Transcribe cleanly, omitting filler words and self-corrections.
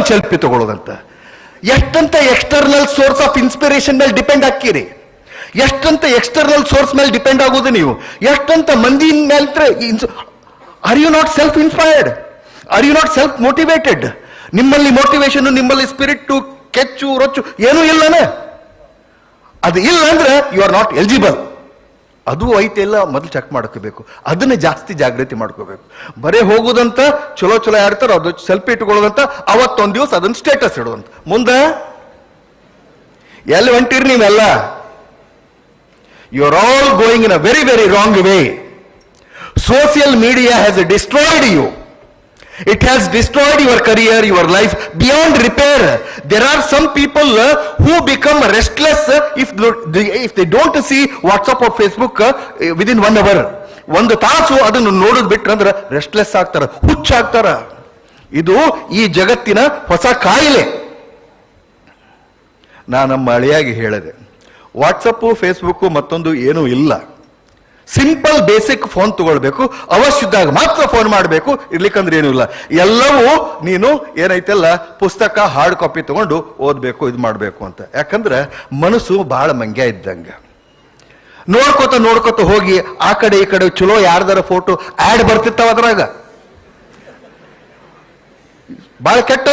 ಒಂದು ಸೆಲ್ಫಿ ತಗೊಳ್ಳೋದಂತ. ಎಷ್ಟಂತ external source of inspiration ಮೇಲೆ ಡಿಪೆಂಡ್ ಆಗ್ತೀರಿ, ಎಷ್ಟಂತ ಎಕ್ಸ್ಟರ್ನಲ್ ಸೋರ್ಸ್ ಮೇಲೆ ಡಿಪೆಂಡ್ ಆಗೋದು ನೀವು, ಎಷ್ಟಂತ ಮಂದಿ ಮೇಲೆ. Are you not self inspired? Are you not self motivated? ನಿಮ್ಮಲ್ಲಿ ಮೋಟಿವೇಶನ್, ನಿಮ್ಮಲ್ಲಿ ಸ್ಪಿರಿಟ್, ಕೆಚ್ಚು ರೊಚ್ಚು ಏನೂ ಇಲ್ಲನೆ. ಅದು ಇಲ್ಲ ಅಂದ್ರೆ ಯು ಆರ್ ನಾಟ್ ಎಲಿಜಿಬಲ್. ಅದು ಐತೆ ಇಲ್ಲ ಮೊದಲು ಚೆಕ್ ಮಾಡ್ಕೋಬೇಕು, ಅದನ್ನ ಜಾಸ್ತಿ ಜಾಗೃತಿ ಮಾಡ್ಕೋಬೇಕು. ಬರೇ ಹೋಗುದಂತ ಚಲೋ ಚಲೋ ಆಡ್ತಾರ, ಅದು ಸೆಲ್ಫಿ ಇಟ್ಕೊಳ್ಳೋದಂತ, ಅವತ್ತೊಂದು ದಿವಸ ಅದನ್ನ ಸ್ಟೇಟಸ್ ಇಡುವಂತ. ಮುಂದೆ ಎಲ್ಲಿ ಹೊಂಟಿರಿ ನೀವೆಲ್ಲ? You are all going in a very very wrong way. Social media has destroyed you. It has destroyed your career, your life beyond repair. There are some people who become restless if they don't see WhatsApp or Facebook within 1 hour. ಒಂದು ತಾಸು ಅದನ್ನು ನೋಡೋದು ಬಿಟ್ರಂದ್ರೆ restless ಆಗ್ತಾರ, ಹುಚ್ಚಾಗ್ತಾರ. ಇದು ಈ ಜಗತ್ತಿನ ಹೊಸ ಕಾಯಿಲೆ. ನಾನು ನಮ್ಮ ಅಳಿಯಾಗಿ ಹೇಳಿದೆ, ವಾಟ್ಸಪ್ ಫೇಸ್ಬುಕ್ ಮತ್ತೊಂದು ಏನೂ ಇಲ್ಲ. ಸಿಂಪಲ್ ಬೇಸಿಕ್ ಫೋನ್ ತಗೊಳ್ಬೇಕು, ಅವಶ್ಯದಾಗ ಮಾತ್ರ ಫೋನ್ ಮಾಡಬೇಕು, ಇರ್ಲಿಕ್ಕಂದ್ರೆ ಏನೂ ಇಲ್ಲ. ಎಲ್ಲವೂ ನೀನು ಏನೈತೆಲ್ಲ ಪುಸ್ತಕ ಹಾರ್ಡ್ ಕಾಪಿ ತಗೊಂಡು ಓದ್ಬೇಕು, ಇದು ಮಾಡಬೇಕು ಅಂತ. ಯಾಕಂದ್ರೆ ಮನಸ್ಸು ಬಹಳ ಮಂಗ್ಯ ಇದ್ದಂಗ. ನೋಡ್ಕೋತ ಹೋಗಿ ಆ ಕಡೆ ಈ ಕಡೆ ಚಲೋ ಯಾರ್ದಾರ ಫೋಟೋ ಆಡ್ ಬರ್ತಿರ್ತಾವ, ಅದ್ರಾಗ ಬಹಳ ಕೆಟ್ಟ